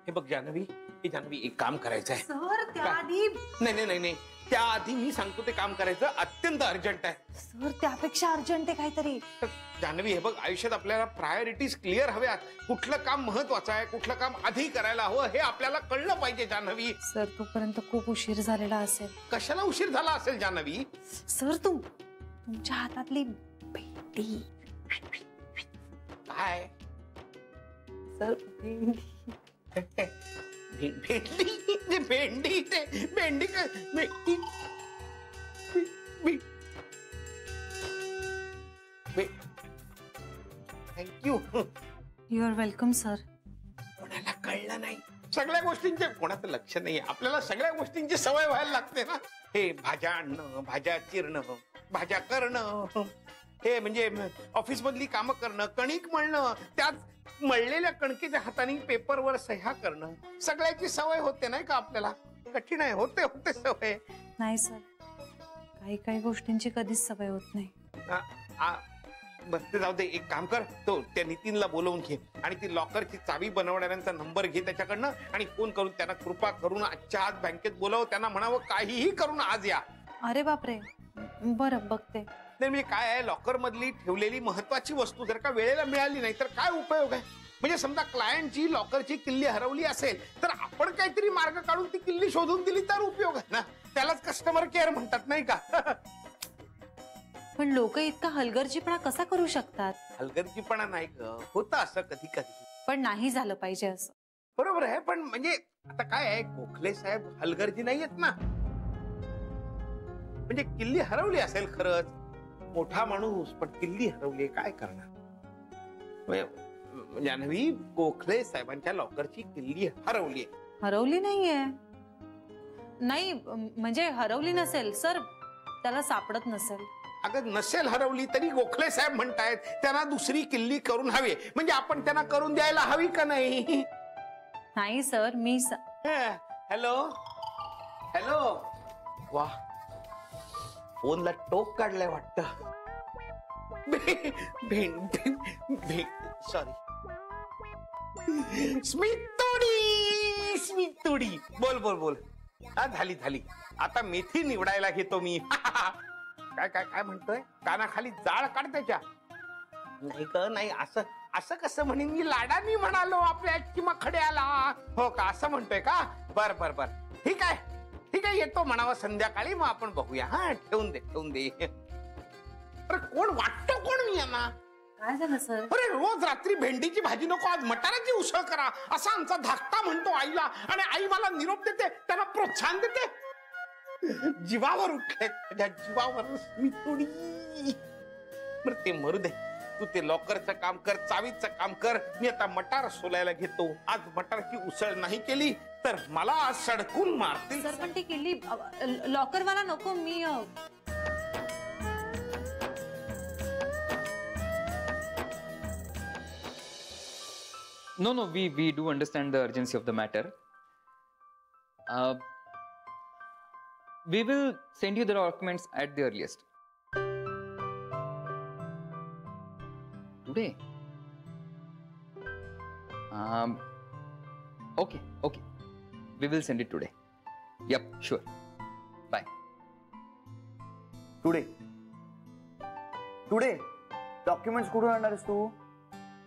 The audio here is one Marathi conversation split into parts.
हे बघ जानवी, एक काम करायचं आहे सर. त्याआधी नाही, त्याआधी मी सांगतो ते काम करायचं अत्यंत अर्जंट आहे. सर त्यापेक्षा अर्जंट आहे काहीतरी. जानवी हे बघ, आयुष्यात आपल्याला प्रायोरिटीज क्लिअर हव्यात. कुठलं काम महत्वाचं आहे, कुठलं काम आधी करायला हवं हे आपल्याला कळलं पाहिजे जानवी. सर तोपर्यंत खूप उशीर झालेला असेल. कशाला उशीर झाला असेल जानवी? सर तुमच्या हातातली भेंडी. काय सर भेंडी thank you. You are welcome sir. कोणाला कळलं नाही, सगळ्या गोष्टींचे कोणाचं लक्ष नाही. आपल्याला सगळ्या गोष्टींची सवय व्हायला लागते ना. हे भाज्या आणणं, भाज्या चिरणं, भाज्या करणं, हे म्हणजे ऑफिस मधली कामं करणं, कणिक मळणं, त्यात मळलेल्या कणकेच्या हाताने पेपरवर सह्या करणं, सगळ्याची सवय होते नाही का आपल्याला. कठीण आहे, होते सवय. नाही सर, काही गोष्टींची कधीच सवय होत नाही. बस ते जाऊ दे. एक काम कर, तो त्या नितीनला बोलवून घे आणि ती लॉकरची चावी बनवणाऱ्यांचा नंबर घे त्याच्याकडनं आणि फोन करून त्यांना कृपा करून आजच्या आज बँकेत बोलव. त्यांना म्हणावं काहीही करून आज या. अरे बापरे, बरं बघते. नाही म्हणजे काय आहे, लॉकर मधली ठेवलेली महत्वाची वस्तू जर का वेळेला मिळाली नाही तर काय उपयोग आहे. म्हणजे समजा क्लायंटची लॉकरची किल्ली हरवली असेल तर आपण काहीतरी मार्ग काढून ती किल्ली शोधून दिली तर उपयोग आहे ना. त्यालाच कस्टमर केअर म्हणतात नाही का. पण लोक इतका हलगर्जीपणा कसा करू शकतात? हलगर्जीपणा नाही होतं असं कधी कधी, पण नाही झालं पाहिजे असं. बरोबर आहे, पण म्हणजे आता काय आहे, गोखले साहेब हलगर्जी नाही आहेत ना. म्हणजे किल्ली हरवली असेल खरंच, मोठा माणूस, पण किल्ली हरवली काय करणार. जानवी, गोखले साहेबांच्या लॉकरची किल्ली हरवली. हरवली नाहीये. नाही म्हणजे हरवली नसेल सर, त्याला सापडत नसेल. अगं नसेल हरवली तरी गोखले साहेब म्हणतायत त्यांना दुसरी किल्ली करून हवी. म्हणजे आपण त्यांना करून द्यायला हवी का नाही? नाही सर, मी हॅलो वा, फोनला टोक काढलाय वाटत. सॉरी, स्मितोडी. बोल. झाली. आता मेथी निवडायला घेतो मी. काय म्हणतोय? कानाखाली जाळ काढ त्याच्या. नाही असं कसं म्हणेन मी, लाडानी म्हणालो आपल्या किंवा खड्याला. हो का, असं म्हणतोय का? बर ठीक आहे येतो म्हणावं संध्याकाळी, मग आपण बघूया. हा ठेवून दे. अरे कोण वाटतो कोण मी यांना? काय झालं सर? अरे रोज रात्री भेंडीची भाजी नको, आज मटाराची उसळ करा असा आमचा धाकटा म्हणतो आईला, आणि आई मला निरोप देते, त्यांना प्रोत्साहन देते. जीवावर उठले, माझ्या जीवावर मी थोडी. बरं ते मरू दे, तू ते लॉकरचं काम कर, चावीचं काम कर. मी आता मटार सोलायला घेतो. आज मटारची उसळ नाही केली तर मला आज सडकून मारतील. सर पण ती किल्ली लॉकरवाला नको. मी No, we do understand the urgency of the matter. We will send you the documents at the earliest. Today? Okay. We will send it today. Yep, sure. Bye. Today? Documents कुठून आणणारस तू?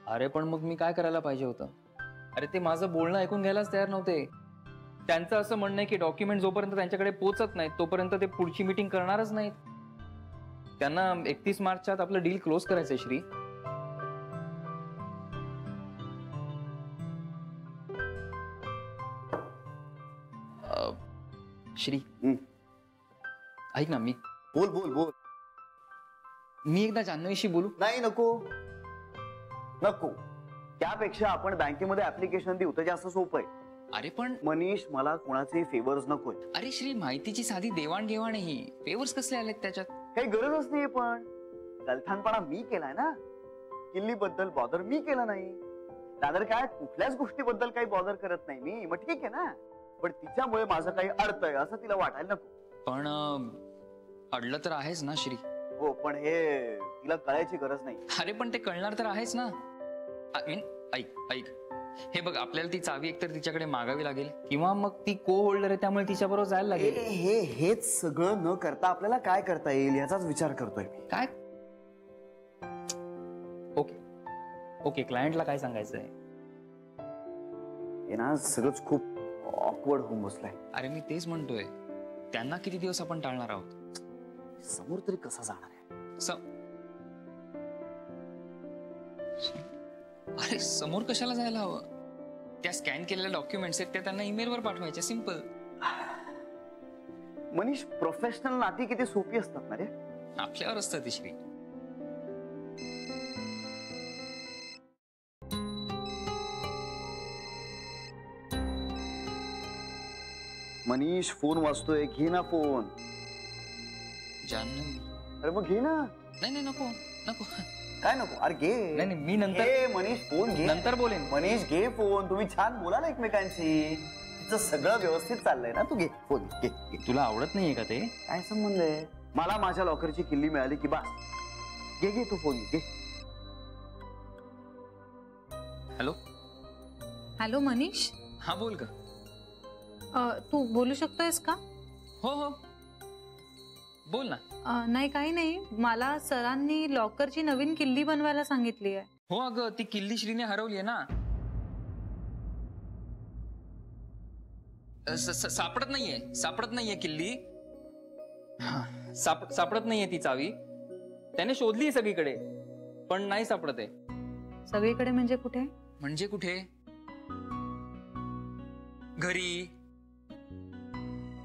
अरे पण मग मी काय करायला पाहिजे होतं? अरे ते माझं बोलणं ऐकून घ्यायलाच तयार नव्हते. त्यांचं असं म्हणणं आहे की डॉक्युमेंट जोपर्यंत त्यांच्याकडे पोहोचत नाहीत तोपर्यंत ते पुढची मीटिंग करणारच नाहीत. त्यांना 31 मार्चच्या आत आपलं डील क्लोज करायचंय. श्री, ऐक ना, मी बोल. मी एकदा जान्हवीशी बोलू? नाही, नको. त्यापेक्षा आपण बँकेमध्ये ऍप्लिकेशन देऊ तर जास्त सोपं आहे. अरे पण मनीष, मला कोणाचे फेवर्स नकोय. अरे श्री, माहितीची साधी देवाणघेवाण ही फेवर्स कसले आलेत त्याच्यात? काही गरजच नाहीये. पण गलथानपणा मी केलाय ना. किल्ली बद्दल बॉदर मी केला नाही. दादर काय कुठल्याच गोष्टीबद्दल काही बॉदर करत नाही मी. मग ठीक आहे ना. पण तिच्यामुळे माझं काही अडतंय असं तिला वाटायला नको. पण अडलं तर आहेच ना श्री. हो, पण हे तिला कळायची गरज नाही. अरे पण ते कळणार तर आहेच ना. ऐक, हे बघ, आपल्याला ती चावी एकतर तिच्याकडे मागावी लागेल किंवा मग ती को होल्डर आहे त्यामुळे तिच्याबरोबर जायला लागेल. हेच सगळं न करता आपल्याला काय करता येईल याचाच विचार करतोय मी. काय? ओके ओके, क्लायंटला काय सांगायचंय? हे ना सगळंच खूप ऑकवर्ड होऊन बसलाय. अरे मी तेच म्हणतोय, त्यांना किती दिवस आपण टाळणार आहोत? समोर तरी कसा जाणार आहे? अरे समोर कशाला जायला हवं? त्या स्कॅन केलेल्या डॉक्युमेंट्स आहेत त्या त्यांना ईमेलवर पाठवायच्या, सिंपल. मनीष, प्रोफेशनल नाती किती सोपी असतात ना रे. आपल्यावर असतं ती श्री. मनीष, फोन वाजतोय, घे ना फोन. जान्हवी. अरे मग घे ना. नाही नाही, नको नको. काय नको? अरे घे. नाही नाही, मी नंतर. घे मनीष, फोन घे. नंतर बोलेन. मनीष घे फोन. तुम्ही छान बोला ना एकमेकांशी. तुझं सगळं व्यवस्थित चाललंय ना. तू घे फोन, घे. तुला आवडत नाहीये का ते? काय संबंध आहे? मला माझ्या लॉकरची किल्ली मिळाली की बस. घे घे, तू फोन घे. हॅलो. हॅलो मनीष, हा बोल का. तू बोलू शकतोयस का? हो हो, बोल ना. नाही, काही नाही. मला सरांनी लॉकरची नवीन किल्ली बनवायला सांगितली आहे. हो अगं, ती किल्ली श्रीने हरवली आहे ना. सापडत नाहीये किल्ली. सापडत नाहीये ती चावी. त्याने शोधली सगळीकडे पण नाही सापडत आहे. सगळीकडे म्हणजे कुठे? म्हणजे कुठे? घरी,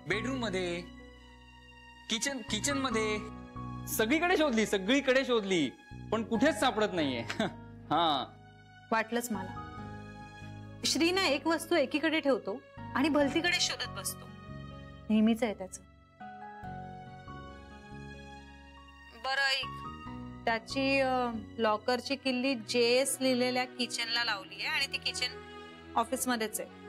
बेडरूम मध्ये, किचन मध्ये, सगळीकडे शोधली पण कुठेच सापडत नाहीये. हा, वाटलंच मला. श्री ना एक वस्तू एकीकडे ठेवतो आणि भलतीकडे शोधत बसतो. नेहमीच आहे त्याचं. बरं ऐक, त्याची लॉकरची किल्ली JS लिहिलेल्या किचनला लावली आहे आणि ती किचन ऑफिस मध्येच आहे.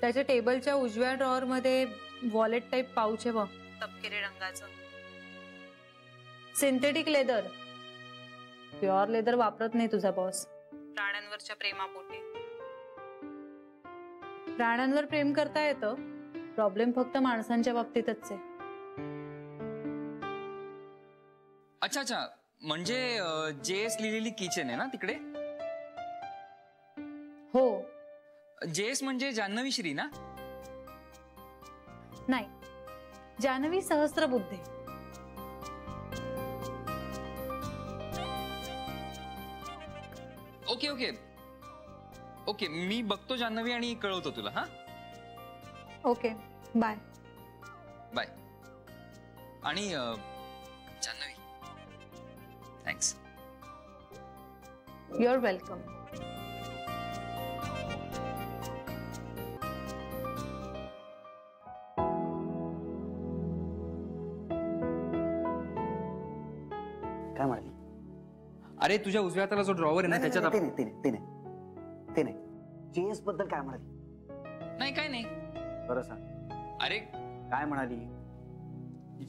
त्याच्या टेबलच्या उजव्या ड्रॉअर मध्ये वॉलेट टाईप पाऊच आहे बघ, तपकिरी रंगाचं. सिंथेटिक लेदर, प्युअर लेदर वापरत नाही तुझा बॉस. प्राण्यांवरच्या प्रेमापोटी. प्राण्यांवर प्रेम करता येतं, प्रॉब्लेम फक्त माणसांच्या बाबतीतच आहे. अच्छा, म्हणजे JS लिहिलेली किचन आहे ना तिकडे. हो. JS म्हणजे जान्हवी श्री ना. नाही, Janhavi Sahasrabuddhe. Okay okay okay, मी बघतो जान्हवी आणि कळवतो तुला. हा, ओके, बाय. बाय. आणि जान्हवी, थँक्स. Your welcome. काय म्हणाली? अरे तुझ्या उजव्या हाताला जो ड्रॉवर आहे ना त्याच्यात ते नाही. JS बद्दल काय म्हणाली? नाही, काय नाही. बरं सांग. अरे काय म्हणाली?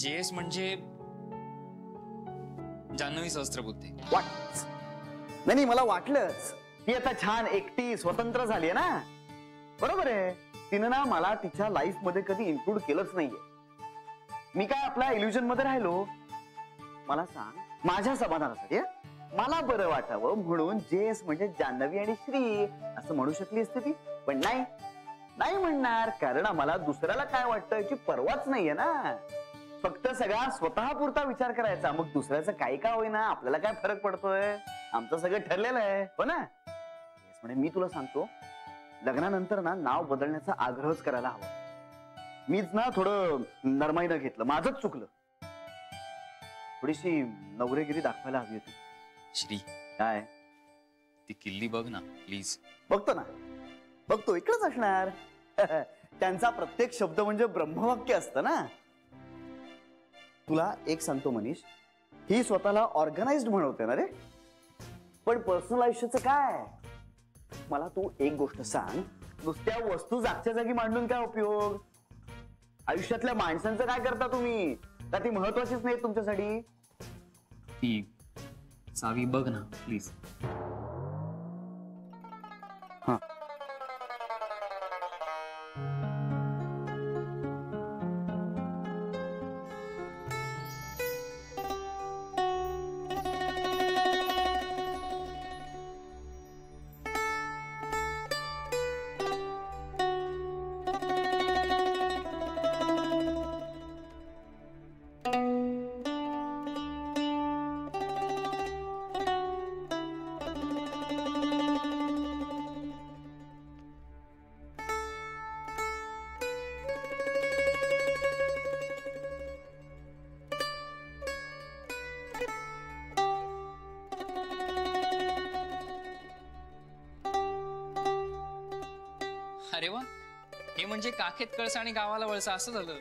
JS म्हणजे जान्हवी सहस्त्रबुद्धे. नाही, मला वाटलंच. ती आता छान एकटी स्वतंत्र झाली ना. बरोबर आहे. तिनं ना मला तिच्या लाईफ मध्ये कधी इन्क्लूड केलंच नाहीये. मी काय आपल्या इल्युजन मध्ये राहिलो. मला सांग, माझ्या समाधानासाठी मला बरं वाटावं म्हणून JS म्हणजे जान्हवी आणि श्री असं म्हणू शकली असते ती. पण नाही म्हणणार, कारण आम्हाला दुसऱ्याला काय वाटतं याची पर्वाच नाहीये ना. फक्त सगळा स्वतः पुरता विचार करायचा. मग दुसऱ्याचं काही का होईना, आपल्याला काय फरक पडतोय? आमचं सगळं ठरलेलं आहे, हो ना. म्हणजे मी तुला सांगतो, लग्नानंतर ना नाव बदलण्याचा आग्रहच करायला हवा. मीच ना थोडं नरमाईनं घेतलं. माझंच चुकलं. थोडीशी नवरेगिरी दाखवायला हवी होती. श्री, काय? ती किल्ली बघ ना प्लीज. बघतो ना, बघतो. इकडेच असणार. त्यांचा प्रत्येक शब्द म्हणजे ब्रह्मवाक्य असतं ना. तुला एक सांगतो मनीष, ही स्वतःला ऑर्गनाइज्ड म्हणवते ना रे, पण पर्सनल आयुष्याचं काय? मला तू एक गोष्ट सांग, नुसत्या वस्तू जागच्या जागी मांडून काय उपयोग? आयुष्यातल्या माणसांचं काय करता तुम्ही? का ती महत्वाचीच नाही तुमच्यासाठी? ती चावी बघ ना प्लीज. हा, अरे वा, हे म्हणजे काखेत कळसा आणि गावाला वळसा असं झालं.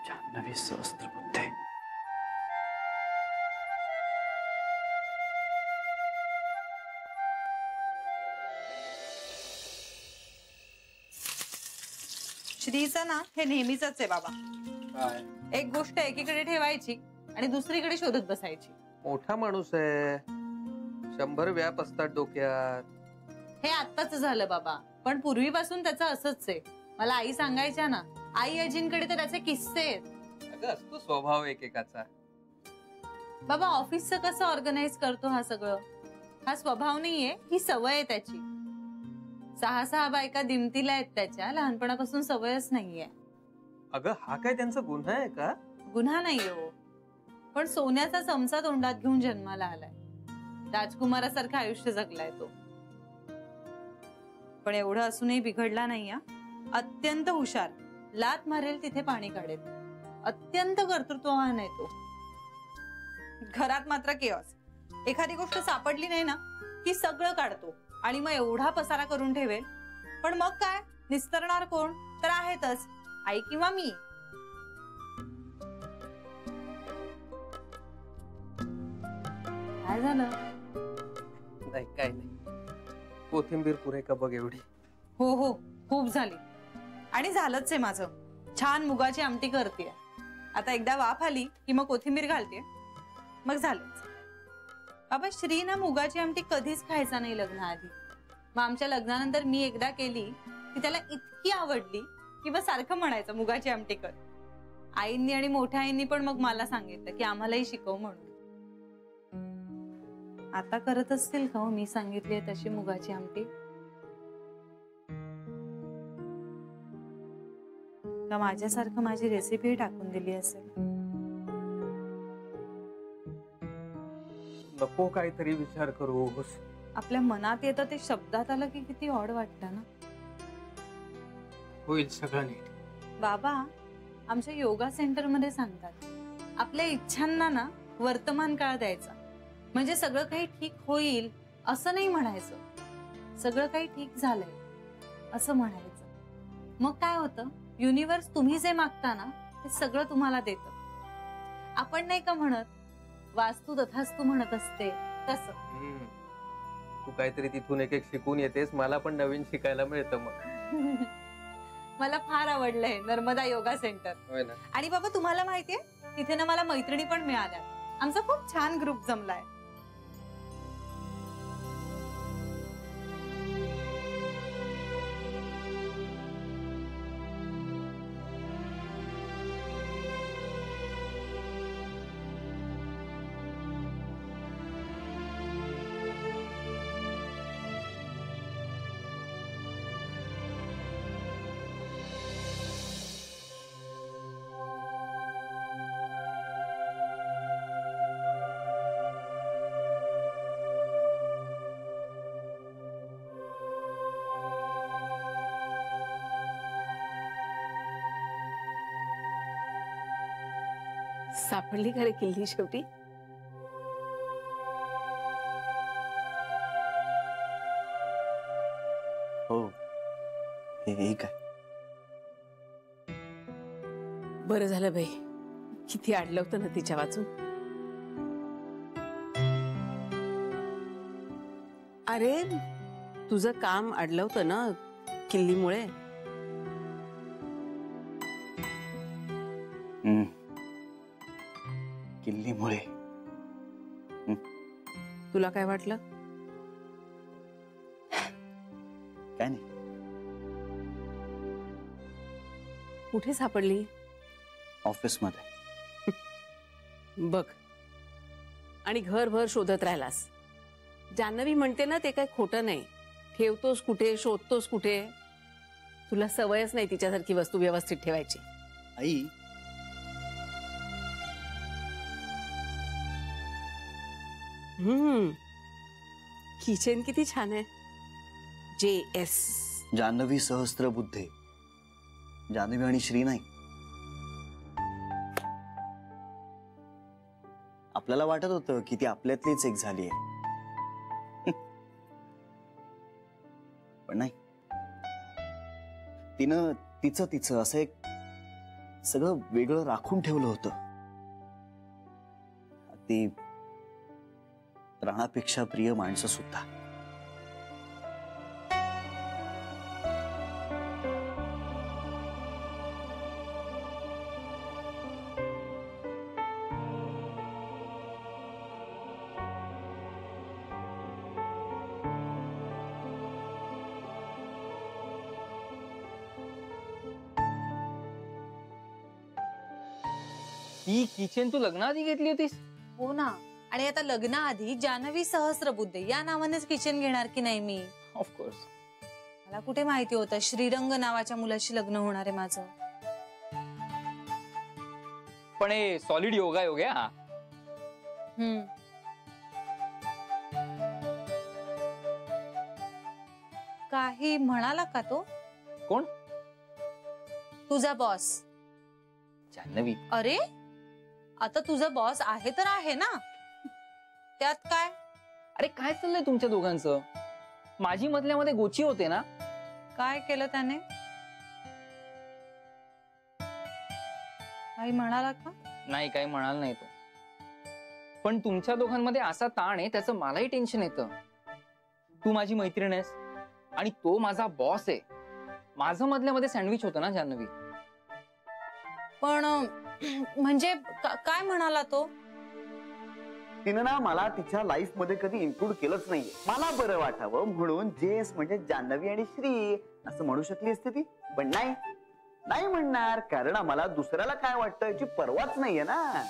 जान्हवी सहस्त्रबुद्धे. श्रीचं ना हे नेहमीच आहे बाबा. एक गोष्ट एकीकडे ठेवायची आणि दुसरीकडे शोधत बसायची. मोठा माणूस आहे, 100 व्याप असतात डोक्यात. हे आत्ताच झालं बाबा, पण पूर्वीपासून त्याचं असंच आहे. मला आई सांगायच्या ना, आई आजींकडे तर त्याचे किस्से आहेत. अगं असतो स्वभाव एकेकाचा. बाबा ऑफिसचं कसं ऑर्गनाइज करतो हा सगळं, हा स्वभाव नाहीये, ही सवय आहे त्याची. 6 बायका दिमतीला आहेत त्याच्या, लहानपणापासून सवयच नाहीये. अगं हा काय त्यांचा गुन्हा आहे का? गुन्हा नाहीये हो, पण सोन्याचा चमचा तोंडात घेऊन जन्माला आलाय. राजकुमारासारखं आयुष्य जगलाय तो. पण एवढं असूनही बिघडला नाही हा. अत्यंत हुशार, लात मारेल तिथे पाणी काढेल. अत्यंत कर्तृत्ववान आहे तो. घरात मात्र केऑस. एखादी गोष्ट सापडली नाही ना की सगळं काढतो आणि मग एवढा पसारा करून ठेवेल. पण मग काय निस्तरणार कोण? तर आहेतच आई किंवा मी. काय झालं? नाही काय नाही, कोथिंबीर पुरे का बघ एवढी. हो हो, खूप झाली. आणि झालंच आहे माझं. छान मुगाची आमटी करते. आता एकदा वाफ आली की मग कोथिंबीर घालते, मग झालंच. बाबा श्री ना मुगाची आमटी कधीच खायचा नाही लग्नाआधी. मग आमच्या लग्नानंतर मी एकदा केली की त्याला इतकी आवडली की मग सारखं म्हणायचं मुगाची आमटी कर. आईंनी आणि मोठ्या आईंनी पण मग मला सांगितलं की आम्हालाही शिकव म्हणून. आता करत असतील का हो मी सांगितली तशी मुगाची आमटी? का माझ्यासारखं माझी रेसिपी टाकून दिली असेल? नको काहीतरी विचार करूस. आपल्या मनात येतं ते शब्दात आलं की किती ऑड वाटतं ना. होईल सगळं नीट. बाबा आमच्या योगा सेंटर मध्ये सांगतात, आपल्या इच्छांना ना वर्तमान काळ द्यायचा. म्हणजे सगळं काही ठीक होईल असं नाही म्हणायचं, सगळं काही ठीक झालंय असं म्हणायचं. मग काय होतं, युनिव्हर्स तुम्ही जे मागता ना ते सगळं तुम्हाला देतं. आपण नाही का म्हणत वास्तू तथास्तू म्हणत असते तसं. तू काहीतरी तिथून एक एक शिकून येतेस, मला पण नवीन शिकायला मिळतं मग. मला फार आवडलंय नर्मदा योगा सेंटर. होय ना. आणि बाबा तुम्हाला माहितीये तिथे ना मला मैत्रिणी पण मिळाल्या. आमचा खूप छान ग्रुप जमलाय. सापडली खरे किल्ली शेवटी? हो, हे काय बरं झालं बाई, किती अडलं होतं ना तिच्या वाचून. अरे तुझं काम अडलं होतं ना किल्लीमुळे. किल्लीमुळे. तुला काय वाटलं? काय नाही. कुठे सापडली? ऑफिसमध्ये. बघ, आणि घरभर शोधत राहिलास. जान्हवी म्हणते ना ते काय खोटं नाही. ठेवतोस कुठे, शोधतोस कुठे. तुला सवयच नाही तिच्यासारखी वस्तू व्यवस्थित ठेवायची. आई किचन किती छान आहे. JS. जान्हवी सहस्त्रबुद्धे. जान्हवी आणि श्री नाही. आपल्याला वाटत होतं की ती आपल्यातलीच एक झाली आहे, पण नाही. तिनं तिचं असं एक सगळं वेगळं राखून ठेवलं होतं. ती प्राणापेक्षा प्रिय माणसं सुद्धा. ती किचन तू लग्नाआधी घेतली होतीस? हो ना. आणि आता लग्नाआधी जान्हवी सहस्त्रबुद्धे या नावानेच किचन घेणार की नाही मी? ऑफकोर्स. मला कुठे माहिती होतं श्रीरंग नावाच्या मुलाशी लग्न होणार आहे माझं. पण हे सॉलिड योगायोग आहे हा. काही म्हणाला का तो? कोण? तुझा बॉस. जान्हवी. अरे आता तुझा बॉस आहे तर आहे ना, त्यात काय? अरे काय चाललंय तुमच्या दोघांचं? माझी मधल्यामध्ये गोची होते ना. काय केलं त्याने? काही म्हणाला का? नाही, काही म्हणाल नाही तो. पण तुमच्या दोघांमध्ये असा ताण आहे त्याचं मलाही टेन्शन येतं. तू माझी मैत्रीण आहेस आणि तो माझा बॉस आहे. माझं मधल्यामध्ये सँडविच होतं ना जान्हवी. पण म्हणजे काय म्हणाला तो? तिनं ना मला तिच्या लाईफ मध्ये कधी इन्क्लूड केलंच नाहीये. मला बरं वाटावं म्हणून JS म्हणजे जान्हवी आणि श्री असं म्हणू शकली असते ती, पण नाही म्हणणार, कारण आम्हाला दुसऱ्याला काय वाटतं याची पर्वाच नाहीये ना.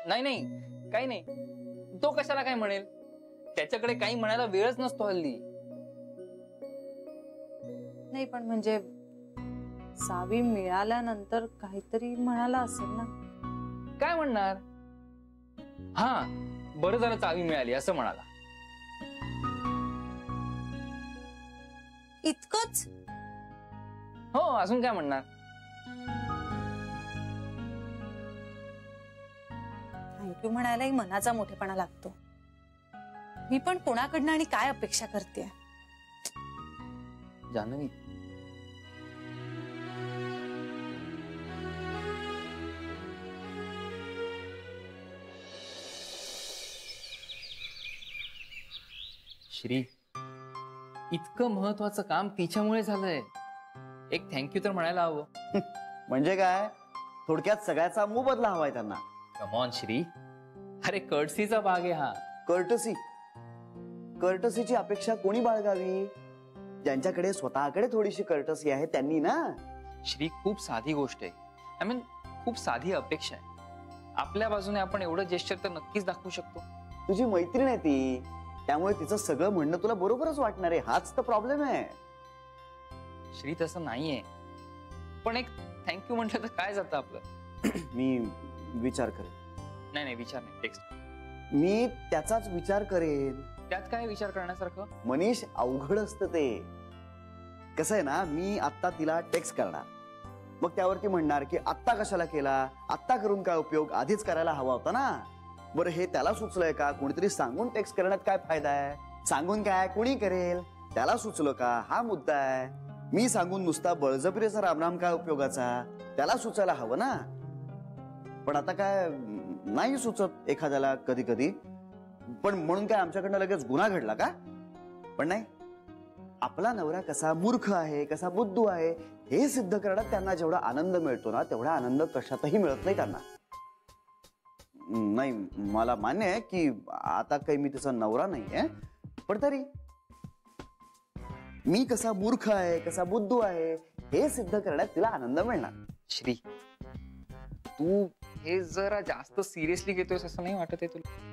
नाही, काही नाही. तो कशाला काय म्हणेल? त्याच्याकडे काही म्हणायला वेळच नसतो हल्ली. नाही पण म्हणजे सावी मिळाल्यानंतर काहीतरी म्हणाला असेल ना. काय म्हणणार? हा, बरं झालं चावी मिळाली असं म्हणाला. इतकंच? हो, अजून काय म्हणणार? थँक्यू म्हणायलाही मनाचा मोठेपणा लागतो. मी पण कोणाकडनं आणि काय अपेक्षा करते? जान्हवी, श्री, इतकं महत्वाचं काम तिच्यामुळे झालंय. एक थँक्यू तर म्हणायला हवं. म्हणजे काय? थोडक्यात सगळ्याचा मोबदला हवाय त्यांना. कम ऑन श्री, अरे कर्टसीचा भाग आहे हा. कर्टसीची अपेक्षा कोणी बाळगावी? ज्यांच्याकडे स्वतःकडे थोडीशी कर्टसी आहे त्यांनी ना. श्री, खूप साधी गोष्ट आहे. आय मीन खूप साधी अपेक्षा आहे. आपल्या बाजूने आपण एवढं जेस्चर तर नक्कीच दाखवू शकतो. तुझी मैत्रीण आहे ती, त्यामुळे तिचं सगळं म्हणणं तुला बरोबरच वाटणार आहे. हाच तर प्रॉब्लेम आहे. श्री, तसं नाहीये. पण एक थँक्यू म्हटलं तर काय जातं आपलं. मी विचार करेन. नाही, विचार नाही, टेक्स्ट. मी त्याचाच विचार करेन. त्यात काय विचार करण्यासारखं? मनीष, अवघड असतं ते. कसं आहे ना, मी आता तिला टेक्स्ट करणार, मग त्यावरती म्हणणार की आत्ता कशाला केला, आत्ता करून काय उपयोग, आधीच करायला हवा होता ना. बरं, हे त्याला सुचलंय का? कोणीतरी सांगून टेक्स्ट करण्यात काय फायदा आहे? सांगून काय कोणी करेल? त्याला सुचलं का? हा मुद्दा आहे. मी सांगून नुसता बळजबरीचा रामराम काय उपयोगाचा? त्याला सुचायला हवं ना. पण आता काय नाही सुचत एखाद्याला कधी कधी. पण म्हणून काय आमच्याकडनं लगेच गुन्हा घडला का? पण नाही, आपला नवरा कसा मूर्ख आहे, कसा बुद्धू आहे हे सिद्ध करण्यात त्यांना जेवढा आनंद मिळतो ना, तेवढा आनंद कशातही मिळत नाही त्यांना. नाही, मला मान्य आहे की आता काही मी तिचा नवरा नाहीये, पण तरी मी कसा मूर्ख आहे, कसा बुद्धू आहे हे सिद्ध करण्यात तिला आनंद मिळणार. श्री, तू हे जरा जास्त सिरियसली घेतोयस असं नाही वाटत आहे तुला?